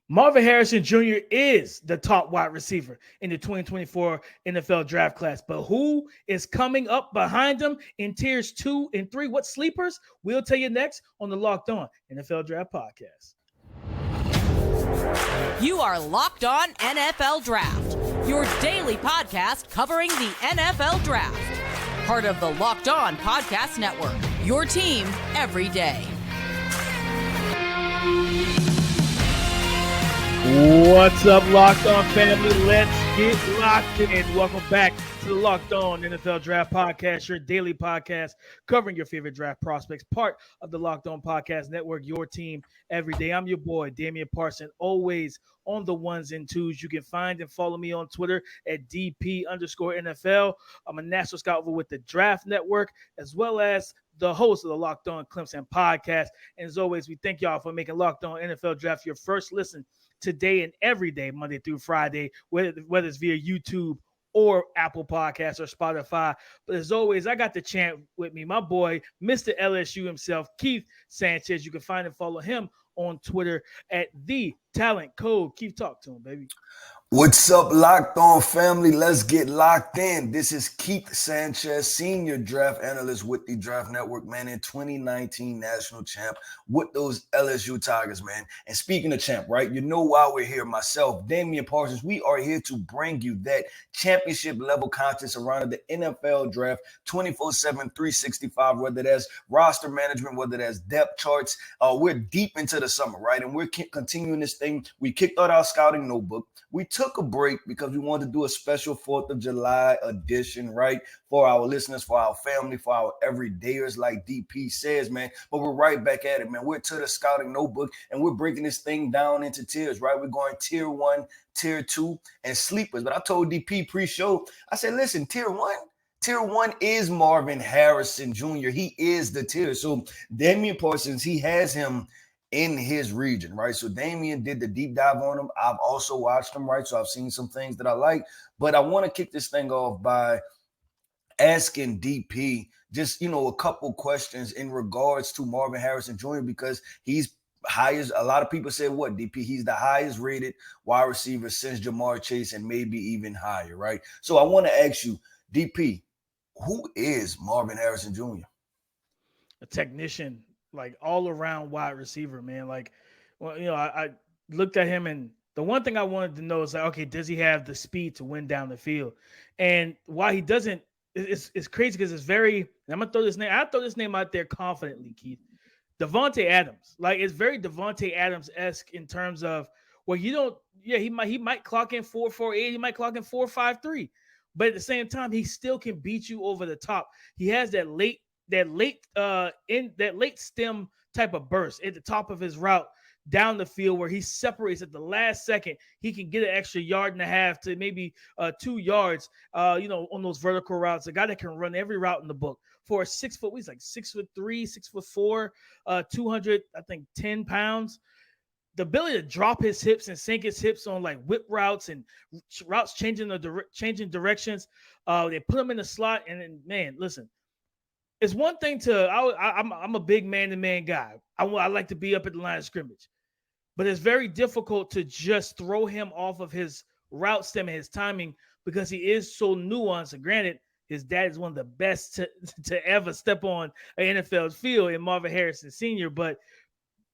Marvin Harrison Jr. is the top wide receiver in the 2024 NFL draft class. But who is coming up behind him in tiers 2 and 3? What sleepers? We'll tell you next on the Locked On NFL Draft Podcast. You are Locked On NFL Draft, your daily podcast covering the NFL Draft. Part of the Locked On Podcast Network, your team every day. What's up, Locked On family? Let's get locked in. Welcome back to the Locked On NFL Draft Podcast, your daily podcast covering your favorite draft prospects, part of the Locked On Podcast Network, your team every day. I'm your boy, Damian Parson, always on the ones and twos. You can find and follow me on Twitter at DP_NFL. I'm a national scout over with the Draft Network, as well as the host of the Locked On Clemson podcast. And as always, we thank y'all for making Locked On NFL Draft your first listen today and every day, Monday through Friday, whether it's via YouTube or Apple Podcasts or Spotify. But as always, I got the champ with me, my boy, Mr. LSU himself, Keith Sanchez. You can find and follow him on Twitter at The Talent Code. Keith, talk to him, baby. What's up, Locked On family? Let's get locked in. This is Keith Sanchez, senior draft analyst with the Draft Network, man, and 2019 national champ with those LSU Tigers, man. And speaking of champ, right, you know why we're here. Myself, Damian Parsons, we are here to bring you that championship level content surrounding the NFL draft 24/7, 365, whether that's roster management, whether that's depth charts. We're deep into the summer, right? And we're continuing this thing. We kicked out our scouting notebook. We took a break because we wanted to do a special 4th of July edition, right? For our listeners, for our family, for our everydayers, like DP says, man. But we're right back at it, man. We're to the scouting notebook, and we're breaking this thing down into tiers, right? We're going tier 1, tier 2, and sleepers. But I told DP pre-show, I said, listen, tier 1 is Marvin Harrison Jr. He is the tier. So Damian Parsons, he has him in his region, right? So Damian did the deep dive on him. I've also watched him, right? So I've seen some things that I like, but I want to kick this thing off by asking DP just, a couple questions in regards to Marvin Harrison Jr. because he's highest. A lot of people say, what, DP? He's the highest rated wide receiver since Jamar Chase and maybe even higher, right? So I want to ask you, DP, who is Marvin Harrison Jr.? A technician. Like all around wide receiver, man. Like, well, I looked at him, and the one thing I wanted to know is like, okay, does he have the speed to win down the field? And why he doesn't, it's crazy because it's very. And I'm gonna throw this name. I throw this name out there confidently, Keith. Davante Adams. Like it's very Davante Adams-esque in terms of you don't. Yeah, he might clock in 4.48. He might clock in 4.53. But at the same time, he still can beat you over the top. He has that late stem type of burst at the top of his route down the field where he separates at the last second. He can get an extra 1.5 yards to maybe 2 yards, on those vertical routes. A guy that can run every route in the book for a 6 foot. He's like 6'3", 6'4", 210 pounds. The ability to drop his hips and sink his hips on like whip routes and routes changing directions. They put him in the slot, and then, man, listen. It's one thing I'm a big man-to-man guy. I like to be up at the line of scrimmage. But it's very difficult to just throw him off of his route stem and his timing because he is so nuanced. And granted, his dad is one of the best to ever step on an NFL field in Marvin Harrison Sr. But,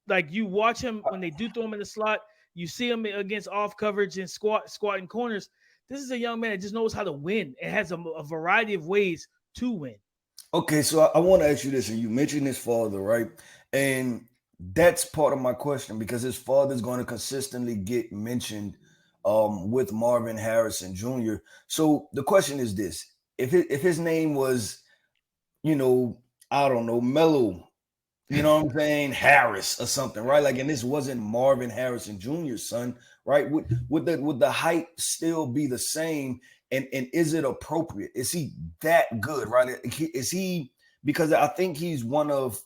like, you watch him when they do throw him in the slot, you see him against off coverage and squatting corners. This is a young man that just knows how to win and has a variety of ways to win. Okay, so I want to ask you this, and you mentioned his father, right? And that's part of my question because his father's going to consistently get mentioned with Marvin Harrison Jr. So the question is this: if his name was, I don't know, Mello, what I'm saying, Harris or something, right? Like, and this wasn't Marvin Harrison Jr.'s son, right? Would the height still be the same? And is it appropriate? Is he that good, right? Is he, because I think he's one of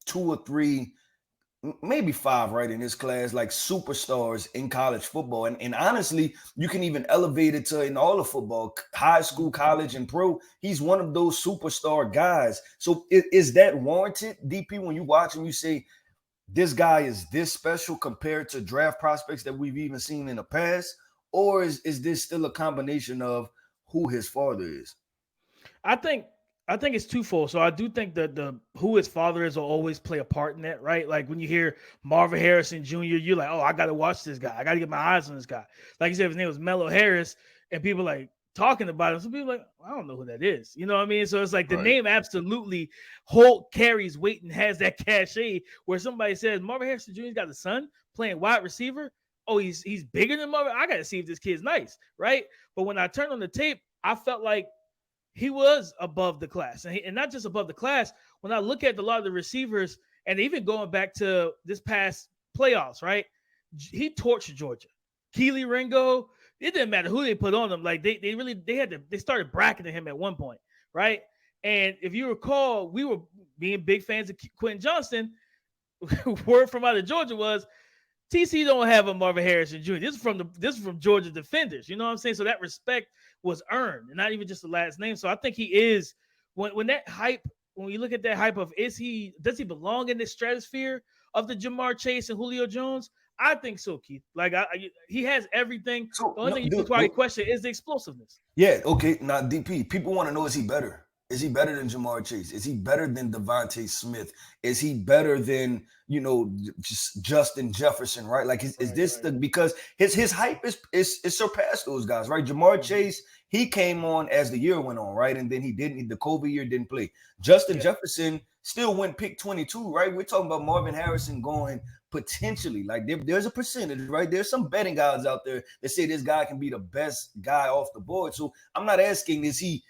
2 or 3, maybe 5, right, in this class, like superstars in college football. And honestly, you can even elevate it to in all of football, high school, college, and pro. He's one of those superstar guys. So is that warranted, DP, when you watch him, you say, this guy is this special compared to draft prospects that we've even seen in the past? Or is this still a combination of who his father is? I think it's twofold. So I do think that the who his father is will always play a part in that, right? Like when you hear Marvin Harrison Jr., you're like, oh, I got to watch this guy. I got to get my eyes on this guy. Like you said, his name was Mello Harris, and people like talking about him. Some people like, I don't know who that is. You know what I mean? So it's like the name absolutely carries weight and has that cachet where somebody says Marvin Harrison Jr.'s got a son playing wide receiver. Oh, he's bigger than Marvin. I got to see if this kid's nice, right? But when I turned on the tape, I felt like he was above the class, and not just above the class. When I look at a lot of the receivers, and even going back to this past playoffs, right? He torched Georgia. Keely Ringo, it didn't matter who they put on them. Like they started bracketing him at one point, right? And if you recall, we were being big fans of Quentin Johnston. Word from out of Georgia was TC don't have a Marvin Harrison Jr. This is from Georgia defenders. You know what I'm saying? So that respect was earned, and not even just the last name. So I think he is when that hype, when you look at that hype of does he belong in this stratosphere of the Jamar Chase and Julio Jones? I think so, Keith. Like he has everything. So, the only thing you can probably question is the explosiveness. Yeah, okay. Now, DP, people want to know, is he better? Is he better than Jamar Chase? Is he better than Devontae Smith? Is he better than, just Justin Jefferson, right? Like, is this because his hype is surpassed those guys, right? Jamar Chase, he came on as the year went on, right? And then the COVID year didn't play. Justin Jefferson still went pick 22, right? We're talking about Marvin Harrison going potentially. Like there's a percentage, right? There's some betting guys out there that say this guy can be the best guy off the board. So I'm not asking, is he,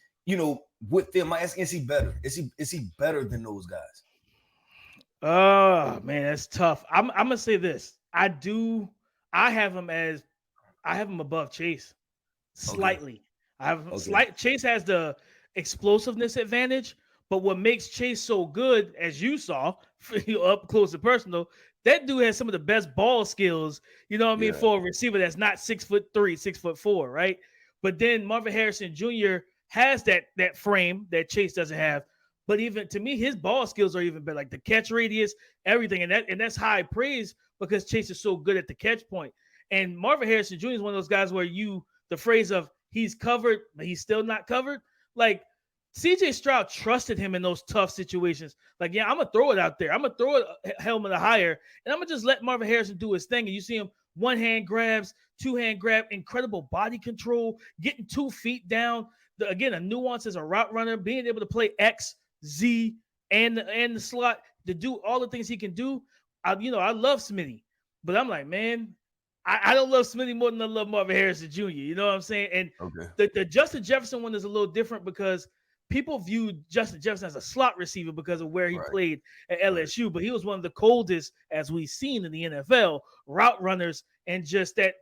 with them? I'm asking, is he better? Is he better than those guys? Oh man, that's tough. I'm gonna say this. I have him above Chase slightly. Chase has the explosiveness advantage, but what makes Chase so good, as you saw up close and personal, that dude has some of the best ball skills, for a receiver that's not 6'3", 6'4", right? But then Marvin Harrison Jr. has that frame that Chase doesn't have. But even to me, his ball skills are even better, like the catch radius, everything. And that's high praise because Chase is so good at the catch point. And Marvin Harrison Jr. is one of those guys where the phrase of he's covered, but he's still not covered. Like CJ Stroud trusted him in those tough situations. Like, I'm going to throw it out there. I'm going to throw it helmet higher, and I'm going to just let Marvin Harrison do his thing. And you see him one-hand grabs, two-hand grab, incredible body control, getting 2 feet down. Again, a nuance as a route runner, being able to play X, Z, and the slot to do all the things he can do. I love Smitty, but I'm like, man, I don't love Smitty more than I love Marvin Harrison Jr. You know what I'm saying? And the Justin Jefferson one is a little different because people viewed Justin Jefferson as a slot receiver because of where he played at LSU, but he was one of the coldest, as we've seen in the NFL, route runners, and just that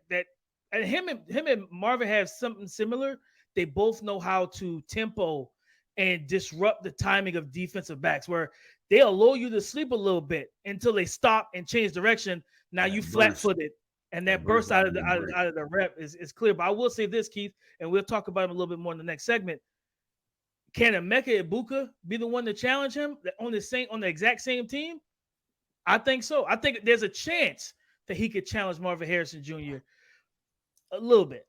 and him and Marvin have something similar. They both know how to tempo and disrupt the timing of defensive backs, where they'll lull you to sleep a little bit until they stop and change direction. Now you flat-footed, and that burst out of the rep is clear. But I will say this, Keith, and we'll talk about him a little bit more in the next segment. Can Emeka Egbuka be the one to challenge him on the exact same team? I think so. I think there's a chance that he could challenge Marvin Harrison Jr. a little bit.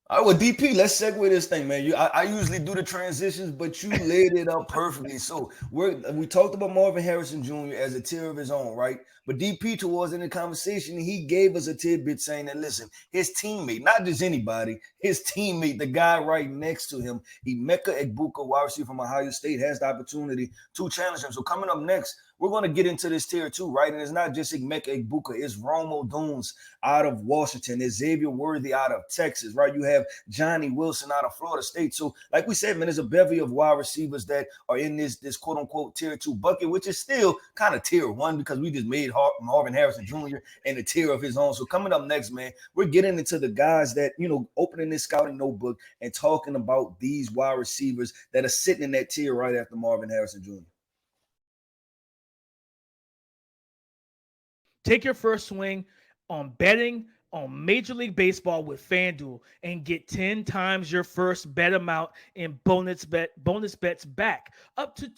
All right, well, DP, let's segue this thing, man. I usually do the transitions, but you laid it up perfectly. So we talked about Marvin Harrison Jr. as a tier of his own, right? But DP, towards in the conversation, he gave us a tidbit saying that, listen, his teammate, not just anybody, his teammate, the guy right next to him, Emeka Egbuka, wide receiver from Ohio State, has the opportunity to challenge him. So coming up next, we're going to get into this tier too, right? And it's not just Emeka Egbuka. It's Romo Dunes out of Washington. It's Xavier Worthy out of Texas, right? You have Johnny Wilson out of Florida State. So like we said, man, there's a bevy of wide receivers that are in this quote-unquote tier 2 bucket, which is still kind of tier 1 because we just made Marvin Harrison Jr. in a tier of his own. So coming up next, man, we're getting into the guys that, opening this scouting notebook and talking about these wide receivers that are sitting in that tier right after Marvin Harrison Jr. Take your first swing on betting on Major League Baseball with FanDuel and get 10 times your first bet amount in bonus bets back, up to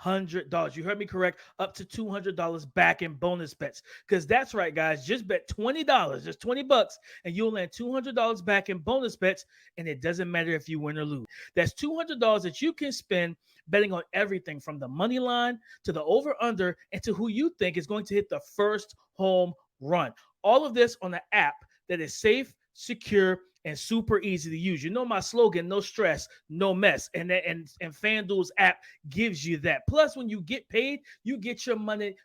$200. You heard me correct, up to $200 back in bonus bets. Because that's right, guys. Just bet $20, just $20, and you'll land $200 back in bonus bets, and it doesn't matter if you win or lose. That's $200 that you can spend betting on everything from the money line to the over-under and to who you think is going to hit the first home run. All of this on an app that is safe, secure, and super easy to use. You know my slogan, no stress, no mess. And FanDuel's app gives you that. Plus, when you get paid, you get your money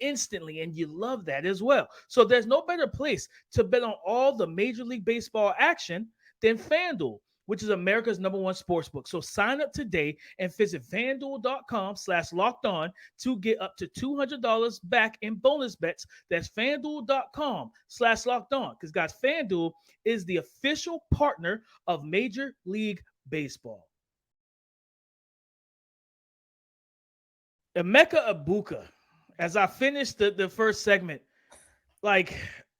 instantly, and you love that as well. So there's no better place to bet on all the Major League Baseball action than FanDuel, which is America's #1 sportsbook. So sign up today and visit FanDuel.com/lockedon to get up to $200 back in bonus bets. That's FanDuel.com/lockedon. Because, guys, FanDuel is the official partner of Major League Baseball. Emeka Egbuka, as I finished the first segment,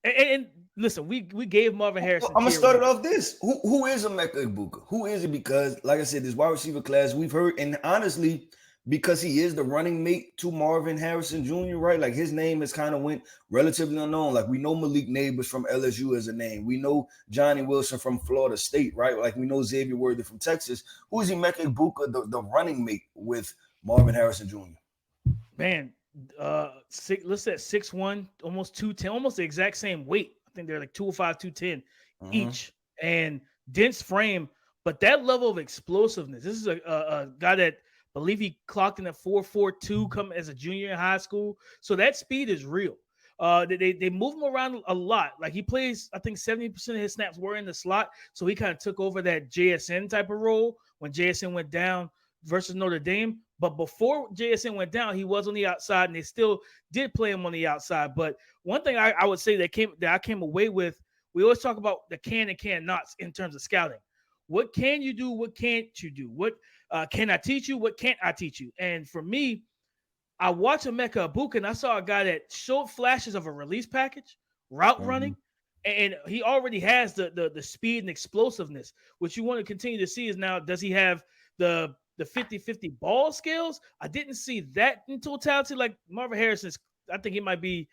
and listen, we gave Marvin Harrison. I'm gonna start it off this. Who is Emeka Egbuka? Who is it? Because, like I said, this wide receiver class we've heard, and honestly, because he is the running mate to Marvin Harrison Jr., right? Like, his name has kind of went relatively unknown. Like, we know Malik Neighbors from LSU as a name. We know Johnny Wilson from Florida State, right? Like, we know Xavier Worthy from Texas. Who is Emeka Egbuka, the running mate with Marvin Harrison Jr.? Man, let's say 6'1", almost 210, almost the exact same weight. I think they're like 205, 210 each, and dense frame. But that level of explosiveness, this is a guy that I believe he clocked in at 4.42 come as a junior in high school. So that speed is real. They move him around a lot. Like, he plays, I think 70% of his snaps were in the slot. So he kind of took over that JSN type of role when JSN went down versus Notre Dame. But before JSN went down, he was on the outside, and they still did play him on the outside. But one thing I would say that I came away with, we always talk about the can and cannot in terms of scouting. What can you do? What can't you do? What can I teach you? What can't I teach you? And for me, I watched Emeka Egbuka, and I saw a guy that showed flashes of a release package, route running, and he already has the speed and explosiveness. What you want to continue to see is, now, does he have the 50-50 ball skills? I didn't see that in totality. Like Marvin Harrison's, I think he might be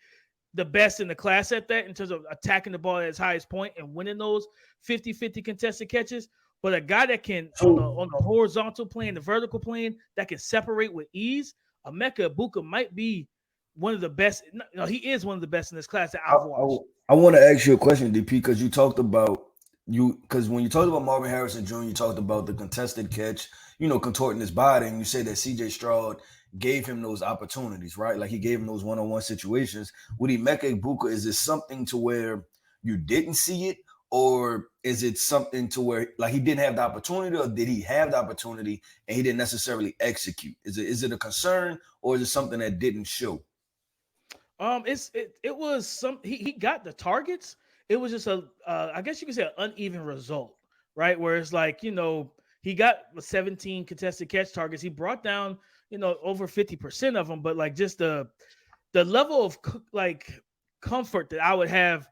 the best in the class at that in terms of attacking the ball at his highest point and winning those 50-50 contested catches. But a guy that can, on the horizontal plane, the vertical plane, that can separate with ease, Emeka Egbuka might be one of the best. No, he is one of the best in this class that I've watched. I want to ask you a question, DP, because you talked about because when you talked about Marvin Harrison Jr., you talked about the contested catch, contorting his body, and you said that CJ Stroud gave him those opportunities, right? Like, he gave him those one-on-one situations. With Emeka Egbuka, is it something to where you didn't see it, or is it something to where, like, he didn't have the opportunity, or did he have the opportunity and he didn't necessarily execute? Is it a concern, or is it something that didn't show? It was some, he got the targets. It was just I guess you could say an uneven result, right? Where it's like, he got 17 contested catch targets. He brought down, over 50% of them, but like, just the level of comfort that I would have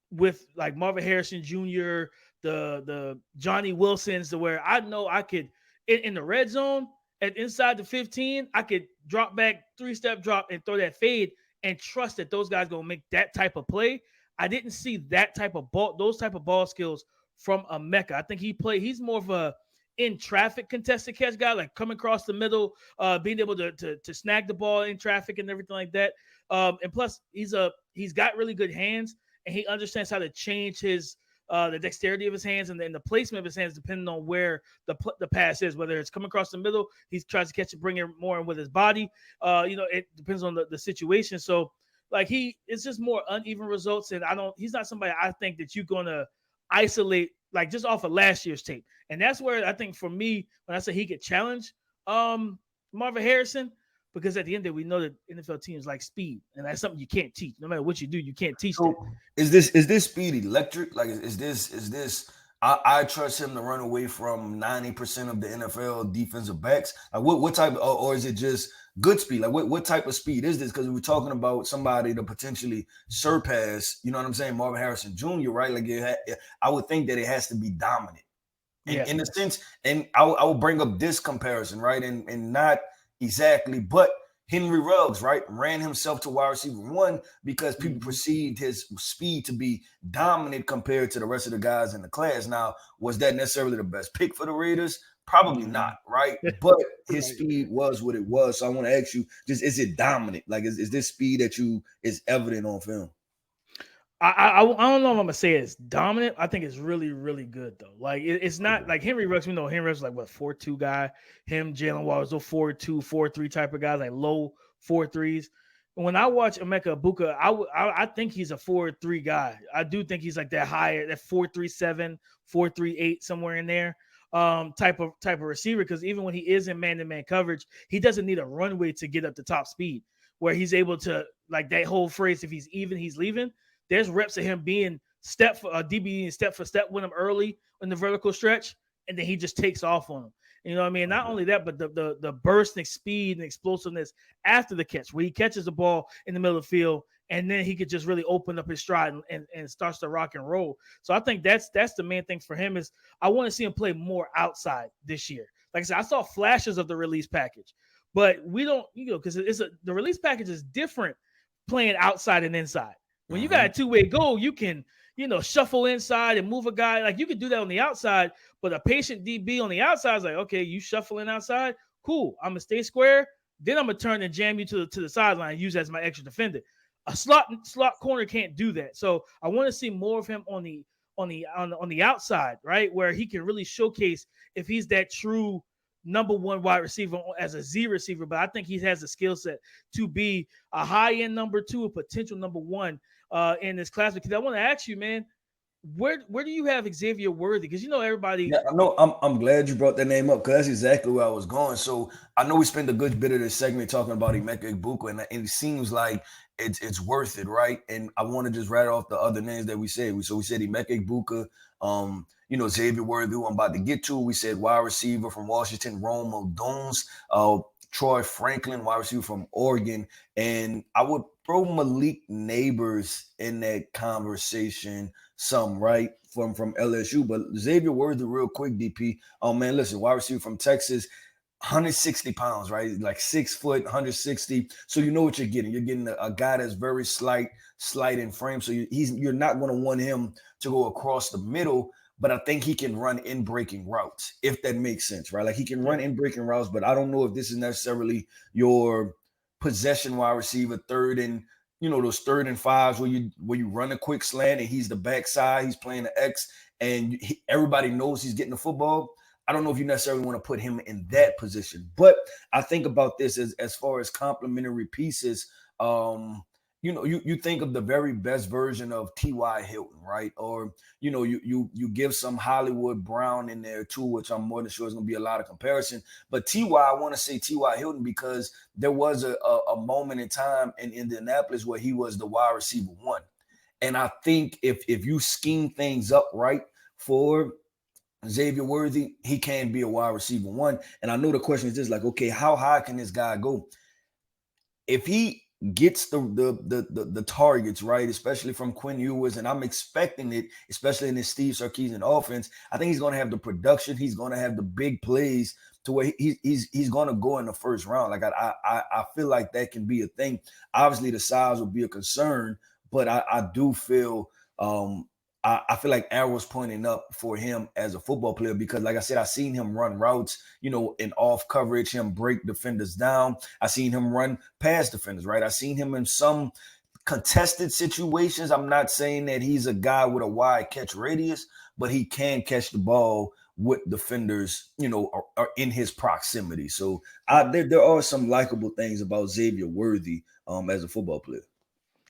with like Marvin Harrison Jr., the Johnny Wilsons, to where I know I could in the red zone and inside the 15, I could drop back, 3-step drop, and throw that fade and trust that those guys gonna make that type of play. I didn't see that type of those type of ball skills from Emeka. I think he's more of a in traffic contested catch guy, like coming across the middle, being able to snag the ball in traffic and everything like that. And plus, he's got really good hands, and he understands how to change his the dexterity of his hands and the placement of his hands depending on where the pass is. Whether it's coming across the middle, he tries to catch it, bring it more in with his body. It depends on the situation. So, like, it's just more uneven results, and he's not somebody I think that you're gonna isolate like just off of last year's tape. And that's where I think for me, when I say he could challenge Marvin Harrison, because at the end of the day, we know that NFL teams like speed, and that's something you can't teach. No matter what you do, you can't teach so that. Is this speed electric? Like, is this I trust him to run away from 90% of the NFL defensive backs. Like what type, or is it just good speed? Like what type of speed is this? Because we were talking about somebody to potentially surpass, you know what I'm saying, Marvin Harrison Jr., right? Like I would think that it has to be dominant. And in a sense, and I will bring up this comparison, right? And not exactly, but Henry Ruggs, right, ran himself to wide receiver 1 because people perceived his speed to be dominant compared to the rest of the guys in the class. Now, was that necessarily the best pick for the Raiders? Probably not, right? But his speed was what it was. So I want to ask you, just is it dominant? Like, is this speed that is evident on film? I don't know if I'm gonna say it's dominant. I think it's really, really good though. Like it's not like Henry Ruggs. We know Henry Ruggs is like what 4.2 guy. Him, Jalen Waddle, those 4.2, 4.3 type of guys, like low 4.3s. When I watch Emeka Egbuka, I think he's a 4.3 guy. I do think he's like that higher, that 4.37, 4.38, somewhere in there. Type of receiver, because even when he is in man-to-man coverage, he doesn't need a runway to get up to top speed, where he's able to, like that whole phrase, if he's even, he's leaving. There's reps of him being step for DB, step for step with him early in the vertical stretch, and then he just takes off on him. You know what I mean? Not only that, but the burst and speed and explosiveness after the catch, where he catches the ball in the middle of the field, and then he could just really open up his stride and starts to rock and roll. So I think that's the main thing for him is I want to see him play more outside this year. Like I said, I saw flashes of the release package, but we don't, because the release package is different playing outside and inside. When you got a two-way goal, you can, shuffle inside and move a guy. Like you could do that on the outside, but a patient DB on the outside is like, okay, you shuffling outside, cool. I'm gonna stay square. Then I'm gonna turn and jam you to the sideline and use that as my extra defender. A slot corner can't do that. So I want to see more of him on the outside, right, where he can really showcase if he's that true number 1 wide receiver as a Z receiver. But I think he has the skill set to be a high-end number 2, a potential number 1 in this class. Because I want to ask you, man, where do you have Xavier Worthy? Because everybody. Yeah, I know. I'm glad you brought that name up because that's exactly where I was going. So I know we spent a good bit of this segment talking about Emeka Egbuka, and it seems like it's worth it, right? And I want to just rattle off the other names that we said. So we said Emeka Egbuka, Xavier Worthy, who I'm about to get to. We said wide receiver from Washington, Rome Odons, Troy Franklin, wide receiver from Oregon, and I would throw Malik Neighbors in that conversation some, right, from LSU. But Xavier Worthy, real quick, DP. Oh, man, listen, wide receiver from Texas, 160 pounds, right? Like 6 foot, 160. So you know what you're getting. You're getting a guy that's very slight in frame. So you're not going to want him to go across the middle, but I think he can run in breaking routes, if that makes sense, right? Like he can run in breaking routes, but I don't know if this is necessarily your possession wide receiver, those 3rd and 5s where you run a quick slant and he's the backside, he's playing the X, and everybody knows he's getting the football. I don't know if you necessarily want to put him in that position, but I think about this as far as complementary pieces. You think of the very best version of T.Y. Hilton, right? Or, you give some Hollywood Brown in there too, which I'm more than sure is going to be a lot of comparison. But I want to say T.Y. Hilton because there was a moment in time in Indianapolis where he was the wide receiver 1. And I think if you scheme things up right for Xavier Worthy, he can be a wide receiver 1. And I know the question is just like, okay, how high can this guy go? If he gets the targets, right, especially from Quinn Ewers, and I'm expecting it, especially in this Steve Sarkisian offense, I think he's going to have the production, he's going to have the big plays to where he's going to go in the first round. Like I feel like that can be a thing. Obviously, the size will be a concern, but I do feel I feel like arrows pointing up for him as a football player because, like I said, I've seen him run routes, in off coverage, him break defenders down. I've seen him run past defenders, right? I've seen him in some contested situations. I'm not saying that he's a guy with a wide catch radius, but he can catch the ball with defenders, are in his proximity. So there are some likable things about Xavier Worthy as a football player.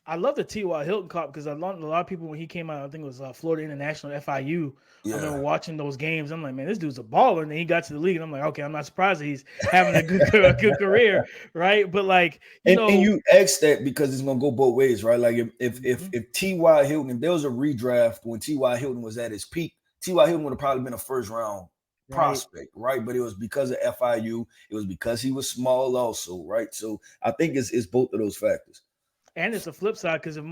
I love the T.Y. Hilton cop because a lot of people, when he came out, I think it was Florida International, FIU. Yeah. I remember watching those games. I'm like, man, this dude's a baller. And then he got to the league, and I'm like, okay, I'm not surprised that he's having a good career, right? But like, and you asked that because it's gonna go both ways, right? Like if T.Y. Hilton, if there was a redraft when T.Y. Hilton was at his peak, T.Y. Hilton would have probably been a first-round prospect, right? But it was because of FIU. It was because he was small also, right? So I think it's both of those factors. And it's a flip side because if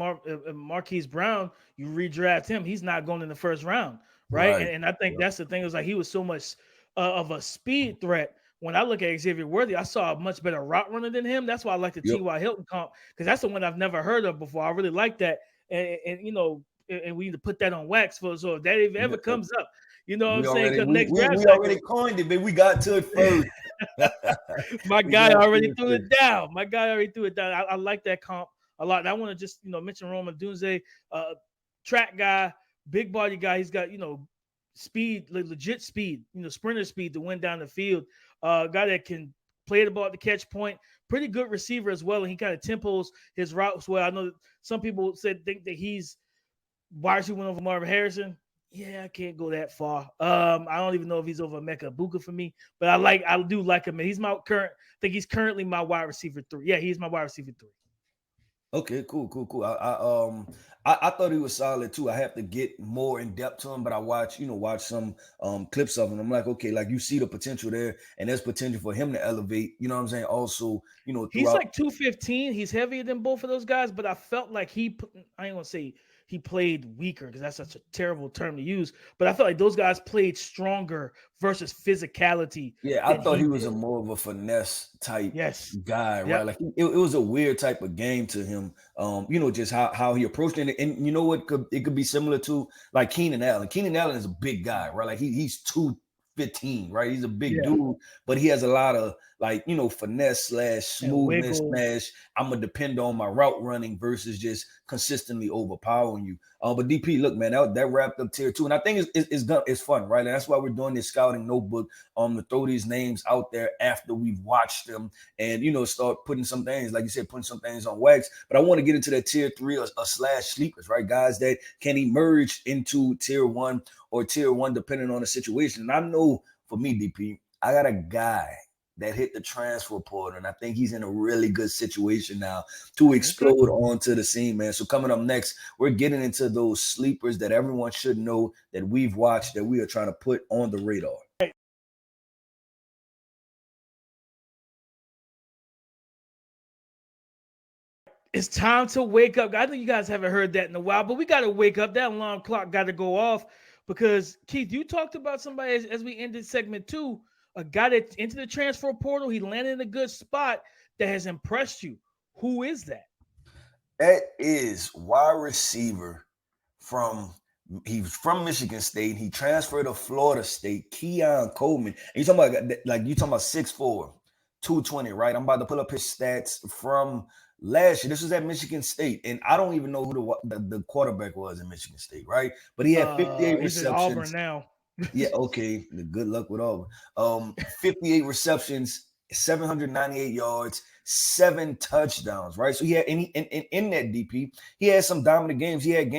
Marquise Brown, you redraft him, he's not going in the first round, right? Right. And I think that's the thing. It was like he was so much of a speed threat. When I look at Xavier Worthy, I saw a much better route runner than him. That's why I like the T.Y. Hilton comp, because that's the one I've never heard of before. I really like that. And you know, and we need to put that on wax for so if that ever comes up. You know what I'm saying? Because next draft we already coined it, but we got to it first. My guy already threw it down. I like that comp a lot. And I want to just, mention Roman Dunze, track guy, big body guy. He's got, speed, legit speed, sprinter speed to win down the field. Guy that can play the ball at the catch point. Pretty good receiver as well. And he kind of tempos his routes well. I know that some people think that he's wide receiver over Marvin Harrison. Yeah, I can't go that far. I don't even know if he's over Emeka Egbuka for me, but I do like him. And he's I think he's currently my wide receiver 3. Yeah, he's my wide receiver 3. Okay, cool. I thought he was solid too. I have to get more in depth to him, but I watch some clips of him. I'm like, okay, like you see the potential there, and there's potential for him to elevate. You know what I'm saying? Also, he's like 215. He's heavier than both of those guys, but I felt like I ain't gonna say he played weaker because that's such a terrible term to use. But I felt like those guys played stronger versus physicality. Yeah, I thought he was a more of a finesse type guy, right? Like it was a weird type of game to him. Just how he approached it. And you know what? It could be similar to like Keenan Allen. Keenan Allen is a big guy, right? Like he's 215, right? He's a big dude, but he has a lot of finesse / smoothness / I'm gonna depend on my route running versus just consistently overpowering you. But DP, look, man, that wrapped up tier 2, and I think it's fun, right? And that's why we're doing this scouting notebook to throw these names out there after we've watched them and start putting some things, like you said, putting some things on wax. But I want to get into that tier 3 or / sleepers, right? Guys that can emerge into tier 1 or tier 1 depending on the situation. And I know for me, DP, I got a guy that hit the transfer portal, and I think he's in a really good situation now to explode onto the scene, man. So coming up next, we're getting into those sleepers that everyone should know that we've watched that we are trying to put on the radar. It's time to wake up. I think you guys haven't heard that in a while, but we got to wake up. That alarm clock got to go off because, Keith, you talked about somebody as we ended segment 2, a guy that into the transfer portal, he landed in a good spot that has impressed you. Who is that? That is wide receiver he's from Michigan State. He transferred to Florida State, Keon Coleman. And you're talking about 6'4", 220, right? I'm about to pull up his stats from last year. This was at Michigan State, and I don't even know who the quarterback was in Michigan State, right? But he had 58 receptions. He's in Auburn now. Yeah, okay. Good luck with Auburn. 58 receptions, 798 yards, 7 touchdowns, right? So he had in that DP, he had some dominant games. He had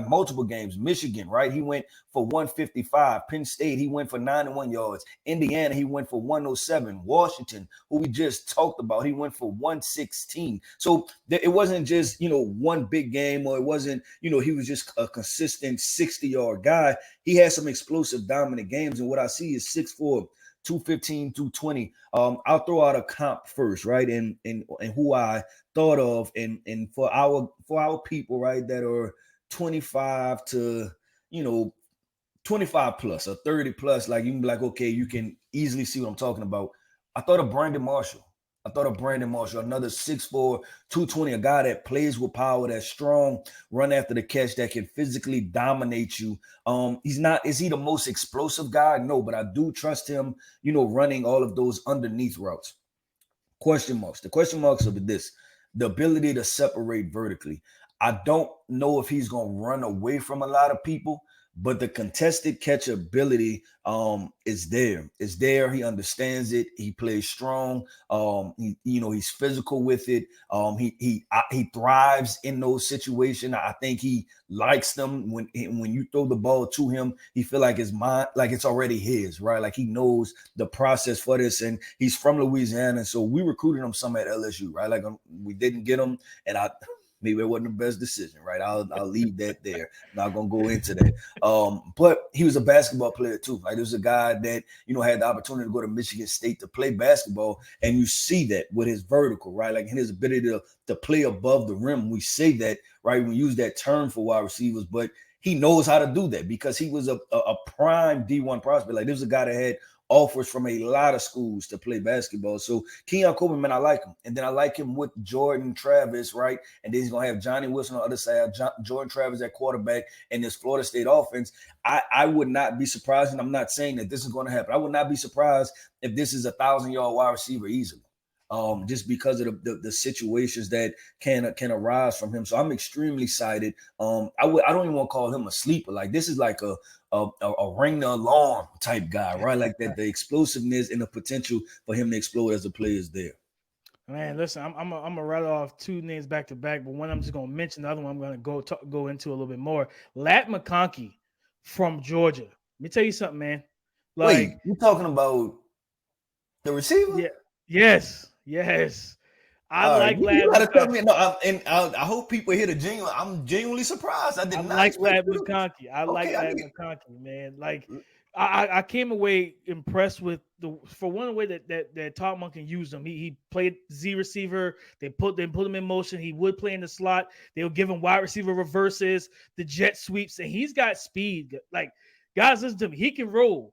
multiple games. Michigan, right? He went for 155. Penn State, he went for 91 yards. Indiana, he went for 107. Washington, who we just talked about, he went for 116. So it wasn't just, one big game, or it wasn't, he was just a consistent 60-yard guy. He had some explosive dominant games. And what I see is 6'4", 215, 220. I'll throw out a comp first, right? And who I thought of, and for our people, right, that are 25 to 25 plus or 30 plus, like you can be like, okay, you can easily see what I'm talking about. I thought of Brandon Marshall, another 6'4", 220, a guy that plays with power, that's strong, run after the catch, that can physically dominate you. Is he the most explosive guy? No, but I do trust him, running all of those underneath routes. Question marks. The question marks are the ability to separate vertically. I don't know if he's going to run away from a lot of people, but the contested catch ability is there. It's there. He understands it. He plays strong. He's physical with it. He thrives in those situations. I think he likes them when you throw the ball to him. He feel like it's mine, like it's already his, right? Like he knows the process for this, and he's from Louisiana, so we recruited him some at LSU, right? Like we didn't get him, and maybe it wasn't the best decision, right? I'll leave that there. Not gonna go into that. But he was a basketball player too. Like, there was a guy that, you know, had the opportunity to go to Michigan State to play basketball, and you see that with his vertical, right? Like his ability to play above the rim. We say that, right? We use that term for wide receivers, but he knows how to do that because he was a prime D1 prospect. Like, there's a guy that had offers from a lot of schools to play basketball. So Keon Coleman, man, I like him. And then I like him with Jordan Travis, right? And then he's going to have Johnny Wilson on the other side, Jordan Travis at quarterback, and this Florida State offense. I would not be surprised, and I'm not saying that this is going to happen. I would not be surprised if this is a 1,000-yard wide receiver easily. Just because of the situations that can arise from him. So I'm extremely excited. I don't even want to call him a sleeper. Like, this is like a ring the alarm type guy, right? Like that, the explosiveness and the potential for him to explode as a player is there. Man, listen, I'm gonna rattle off two names back to back, but one I'm just gonna mention, the other one I'm gonna go into a little bit more. McConkey from Georgia. Let me tell you something, man. Like, wait, you talking about the receiver? Yeah. Yes. I like Lad. You gotta tell me. No, I hope people hear the genuine. I'm genuinely surprised. I did not like Lad McConkey. I like Lad McConkey, man. Like, I came away impressed with the way that Todd Monken used him. He played Z receiver. They put him in motion. He would play in the slot. They would give him wide receiver reverses, the jet sweeps, and he's got speed. Like, guys, listen to me. He can roll.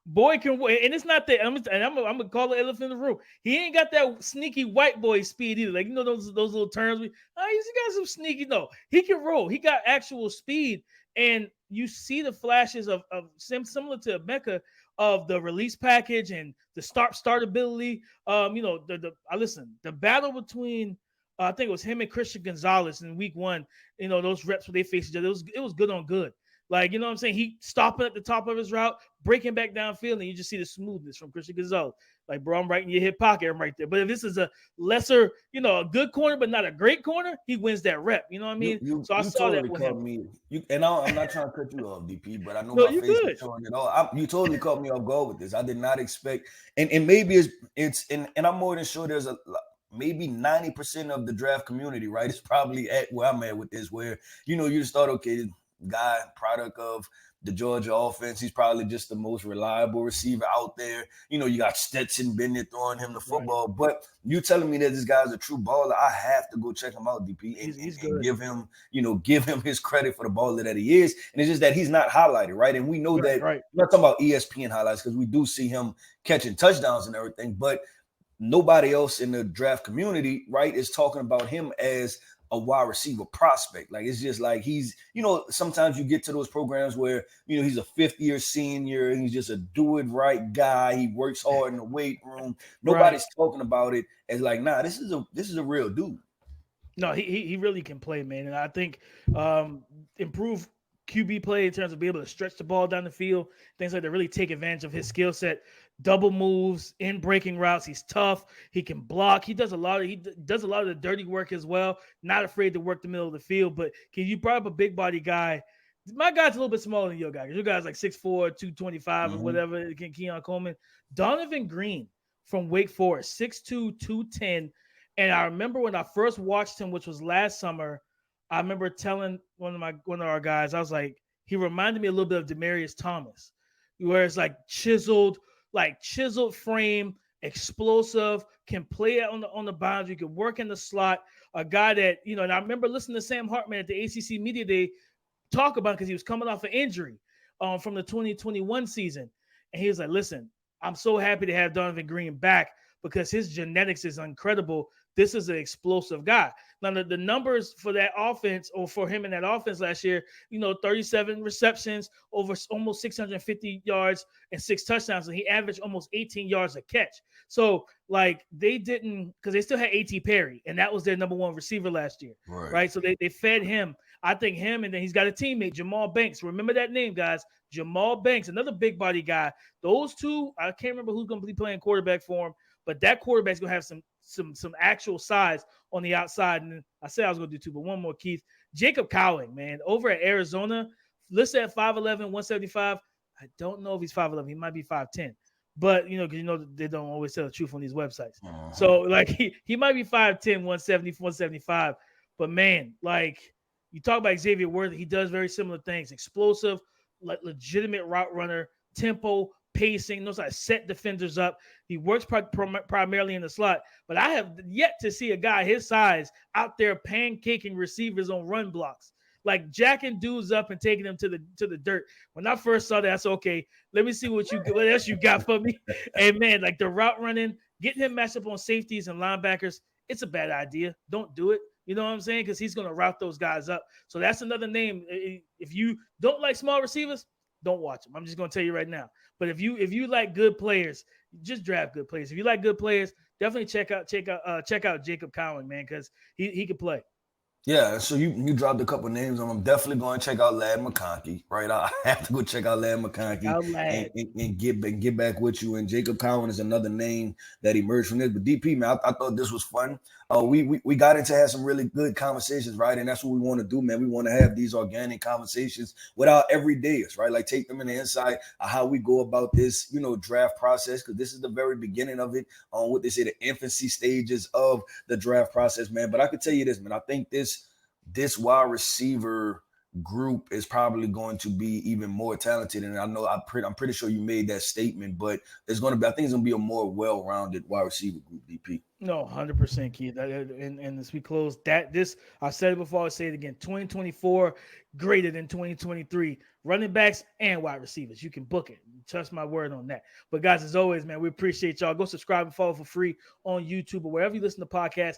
Boy can, and it's not that. I'm gonna call the elephant in the room. He ain't got that sneaky white boy speed either. Like, you know, those little terms. He's got some sneaky. No, he can roll. He got actual speed, and you see the flashes of similar to Emeka of the release package and the startability. The battle between I think it was him and Christian Gonzalez in week 1. You know, those reps where they faced each other. It was good on good. Like, you know what I'm saying? He stopping at the top of his route, breaking back downfield, and you just see the smoothness from Christian Gonzalez. Like, bro, I'm right in your hip pocket. I'm right there. But if this is a lesser, a good corner, but not a great corner, he wins that rep. You know what I mean? So I saw totally that with him. I'm not trying to cut you off, DP, but I know my face is showing it all. You totally caught me off guard with this. I did not expect, and maybe it's I'm more than sure there's maybe 90% of the draft community, right, is probably at where I'm at with this, where, you just thought, okay, guy, product of the Georgia offense, he's probably just the most reliable receiver out there. You got Stetson Bennett throwing him the football, right. But you telling me that this guy's a true baller, I have to go check him out, DP, and give him his credit for the baller that he is. And it's just that he's not highlighted, right? And we know that we're not talking about ESPN highlights because we do see him catching touchdowns and everything, but nobody else in the draft community, right, is talking about him as a wide receiver prospect. Like, it's just like he's, sometimes you get to those programs where, he's a 5th-year senior and he's just a do-it-right guy. He works hard in the weight room. Nobody's talking about it as like, nah, this is a real dude. No, he really can play, man. And I think improve QB play in terms of being able to stretch the ball down the field, things like that, really take advantage of his skill set. Double moves, in breaking routes. He's tough. He can block. He does a lot of the dirty work as well. Not afraid to work the middle of the field. But can you brought up a big body guy? My guy's a little bit smaller than your guy. Your guy's like 6'4", 225 or whatever. Keon Coleman. Donavon Greene from Wake Forest, 6'2", 210. And I remember when I first watched him, which was last summer, I remember telling one of our guys, I was like, he reminded me a little bit of Demaryius Thomas, where it's like chiseled frame, explosive, can play on the boundary, can work in the slot. A guy that, and I remember listening to Sam Hartman at the ACC Media Day talk about it because he was coming off an injury from the 2021 season. And he was like, listen, I'm so happy to have Donavon Greene back because his genetics is incredible. This is an explosive guy. Now, the numbers for that offense, or for him in that offense last year, 37 receptions, over almost 650 yards and 6 touchdowns. And he averaged almost 18 yards a catch. So, like, they didn't, because they still had A.T. Perry, and that was their number 1 receiver last year. Right? So they fed him. I think him, and then he's got a teammate, Jamal Banks. Remember that name, guys. Jamal Banks, another big body guy. Those two, I can't remember who's going to be playing quarterback for him, but that quarterback's going to have some actual size on the outside. And I said I was going to do 2, but one more, Keith. Jacob Cowing, man, over at Arizona, listed at 5'11", 175. I don't know if he's 5'11". He might be 5'10". But, because they don't always tell the truth on these websites. So, like, he might be 5'10", 170, 175. But man, like you talk about Xavier Worthy, he does very similar things. Explosive, like legitimate route runner, tempo, pacing, knows how to set defenders up. He works primarily in the slot, but I have yet to see a guy his size out there pancaking receivers on run blocks, like jacking dudes up and taking them to the dirt. When I first saw that, I said, okay, let me see what else you got for me. And man, like the route running, getting him matched up on safeties and linebackers, it's a bad idea. Don't do it. You know what I'm saying? Because he's going to route those guys up. So that's another name. If you don't like small receivers, don't watch them. I'm just going to tell you right now. But if you like good players, just draft good players. If you like good players, definitely check out Jacob Cowan, man, because he can play. Yeah, so you dropped a couple names. I'm definitely going to check out Lad McConkey, right? I have to go check out Lad McConkey and get back with you. And Jacob Cowan is another name that emerged from this. But DP, man, I thought this was fun. We got into have some really good conversations, right? And that's what we want to do, man. We want to have these organic conversations with our everydayers, right? Like take them in the insight of how we go about this, draft process, because this is the very beginning of it, on what they say the infancy stages of the draft process, man. But I could tell you this, man. I think this wide receiver group is probably going to be even more talented. And I know I'm pretty sure you made that statement, but I think it's going to be a more well-rounded wide receiver group, DP. No, 100%, Keith. And as we close I said it before, I'll say it again. 2024 greater than 2023. Running backs and wide receivers. You can book it. Trust my word on that. But guys, as always, man, we appreciate y'all. Go subscribe and follow for free on YouTube or wherever you listen to podcasts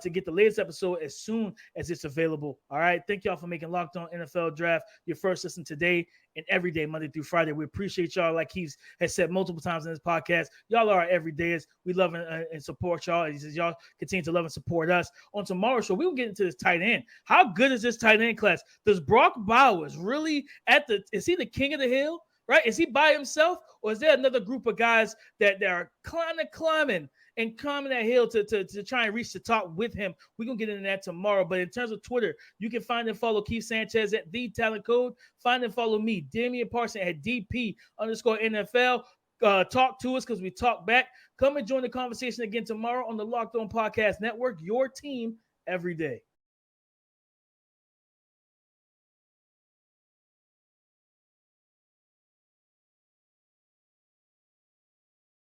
to get the latest episode as soon as it's available. All right. Thank y'all for making Locked On NFL Draft your first listen today and every day, Monday through Friday. We appreciate y'all. Like he has said multiple times in this podcast, y'all are our everydayers. We love and support y'all. He says y'all continue to love and support us. On tomorrow's show, we will get into this tight end. How good is this tight end class? Does Brock Bowers really is he the king of the hill? Right? Is he by himself, or is there another group of guys that are climbing that hill to try and reach the top with him? We're going to get into that tomorrow. But in terms of Twitter, you can find and follow Keith Sanchez at The Talent Code. Find and follow me, Damian Parson, at DP_NFL. Talk to us because we talk back. Come and join the conversation again tomorrow on the Locked On Podcast Network, your team every day.